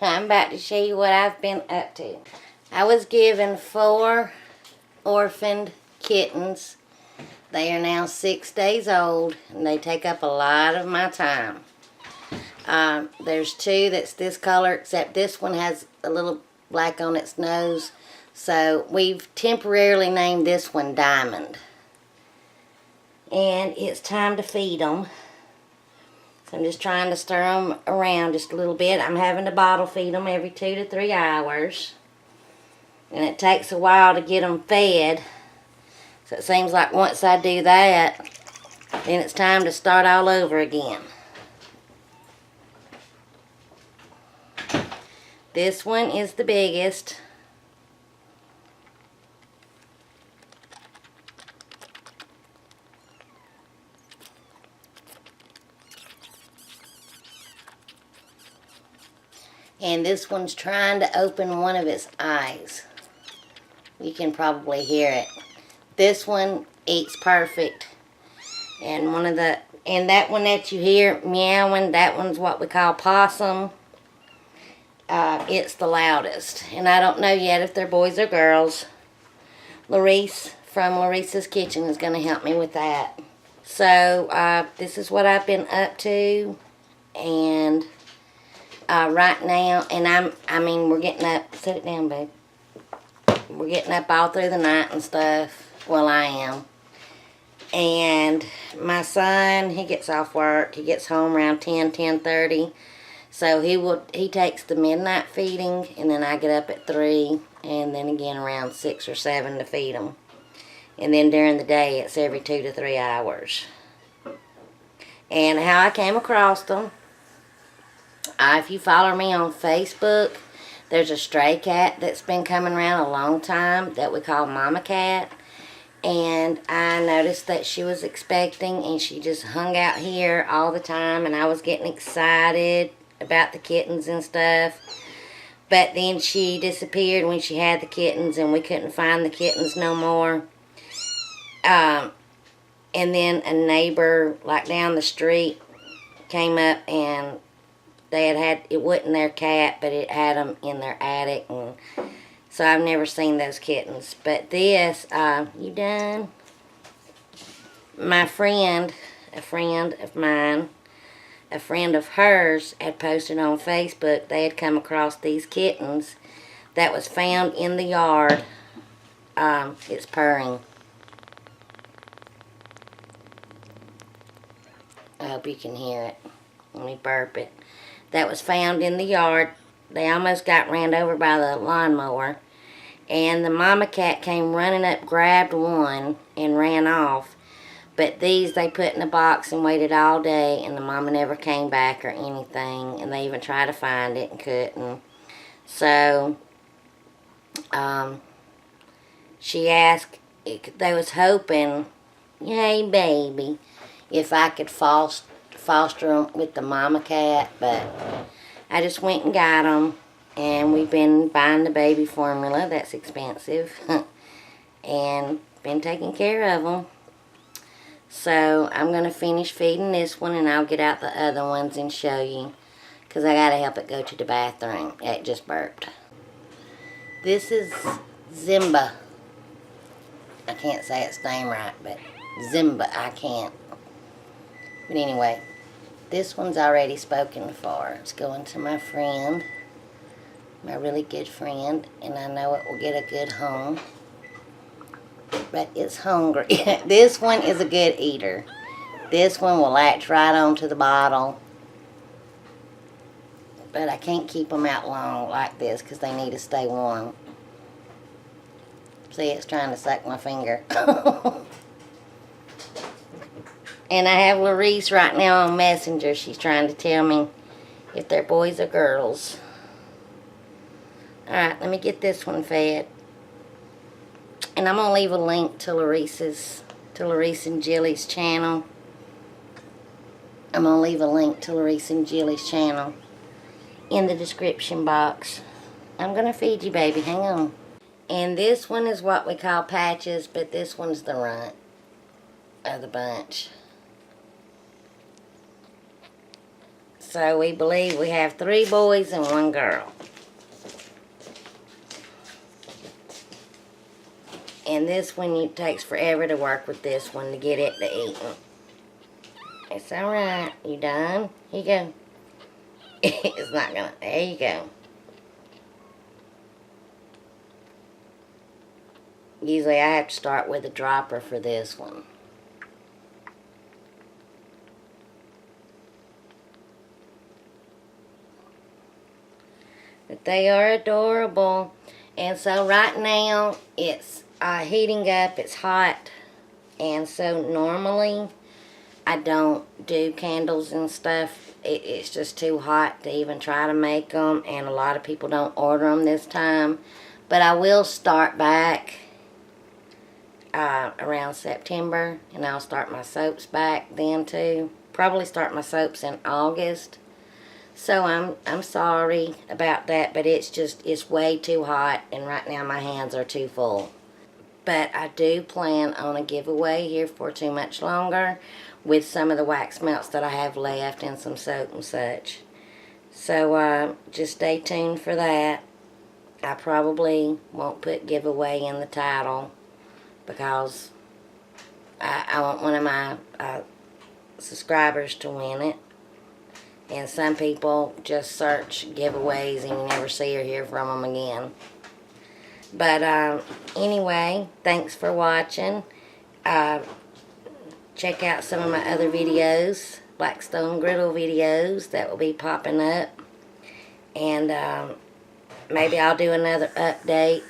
I'm about to show you what I've been up to. I was given 4 orphaned kittens. They are now 6 days old, and they take up a lot of my time. There's 2 that's this color, except this one has a little black on its nose. So we've temporarily named this one Diamond. And it's time to feed them. So I'm just trying to stir them around just a little bit. I'm having to bottle feed them every 2 to 3 hours. And it takes a while to get them fed. So it seems like once I do that, then it's time to start all over again. This one is the biggest. And this one's trying to open one of its eyes. You can probably hear it. This one eats perfect. And that one that you hear meowing, that one's what we call possum. It's the loudest. And I don't know yet if they're boys or girls. Larice from Larissa's Kitchen is going to help me with that. So, this is what I've been up to. And right now, and we're getting up. Set it down, babe. We're getting up all through the night and stuff. Well, I am. And my son, he gets off work. He gets home around 10:30. So he takes the midnight feeding, and then I get up at 3, and then again around 6 or 7 to feed them. And then during the day, it's every 2 to 3 hours. And how I came across them, if you follow me on Facebook, there's a stray cat that's been coming around a long time that we call Mama Cat. And I noticed that she was expecting, and she just hung out here all the time, and I was getting excited about the kittens and stuff. But then she disappeared when she had the kittens, and we couldn't find the kittens no more. And then a neighbor, like down the street, came up, and they had it wasn't their cat, but it had them in their attic, and so I've never seen those kittens. But this, you done? My friend, a friend of mine, a friend of hers had posted on Facebook they had come across these kittens that was found in the yard. It's purring. I hope you can hear it. Let me burp it. That was found in the yard. They almost got ran over by the lawnmower. And the mama cat came running up, grabbed one, and ran off. But these they put in a box and waited all day, and the mama never came back or anything. And they even tried to find it and couldn't. So, she asked, they was hoping, hey baby, if I could foster them with the mama cat. But I just went and got them. And we've been buying the baby formula. That's expensive. And been taking care of them. So I'm going to finish feeding this one, and I'll get out the other ones and show you. Because I got to help it go to the bathroom. It just burped. This is Zimba. I can't say its name right, but Zimba, I can't. But anyway, this one's already spoken for. It's going to my friend. My really good friend, and I know it will get a good home. But it's hungry. This one is a good eater. This one will latch right onto the bottle. But I can't keep them out long like this because they need to stay warm. See, it's trying to suck my finger. And I have Larice right now on Messenger. She's trying to tell me if they're boys or girls. Alright, let me get this one fed. And I'm going to leave a link to Larice and Jilly's channel. I'm going to leave a link to Larice and Jilly's channel in the description box. I'm going to feed you, baby. Hang on. And this one is what we call Patches, but this one's the runt of the bunch. So we believe we have 3 boys and 1 girl. And this one, it takes forever to work with this one to get it to eat. It's alright. You done? Here you go. It's not gonna. There you go. Usually I have to start with a dropper for this one. But they are adorable. And so right now it's heating up. It's hot. And so normally I don't do candles and stuff. It's just too hot to even try to make them. And a lot of people don't order them this time. But I will start back around September. And I'll start my soaps back then too. Probably start my soaps in August. So I'm sorry about that, but it's way too hot, and right now my hands are too full. But I do plan on a giveaway here for too much longer with some of the wax melts that I have left and some soap and such. So just stay tuned for that. I probably won't put giveaway in the title because I want one of my subscribers to win it. And some people just search giveaways and you never see or hear from them again. But anyway, thanks for watching. Check out some of my other videos, Blackstone Griddle videos that will be popping up. And maybe I'll do another update.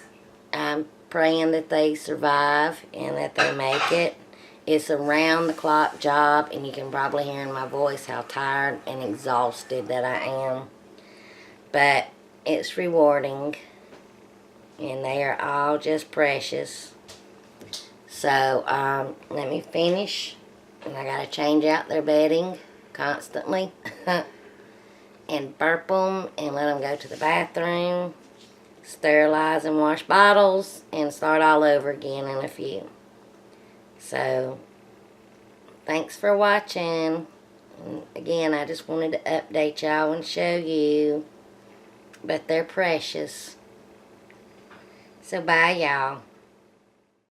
I'm praying that they survive and that they make it. It's a round-the-clock job, and you can probably hear in my voice how tired and exhausted that I am. But it's rewarding, and they are all just precious. So, let me finish, and I got to change out their bedding constantly, and burp them, and let them go to the bathroom, sterilize and wash bottles, and start all over again in a few. So, thanks for watching. And again, I just wanted to update y'all and show you. But they're precious. So, bye, y'all.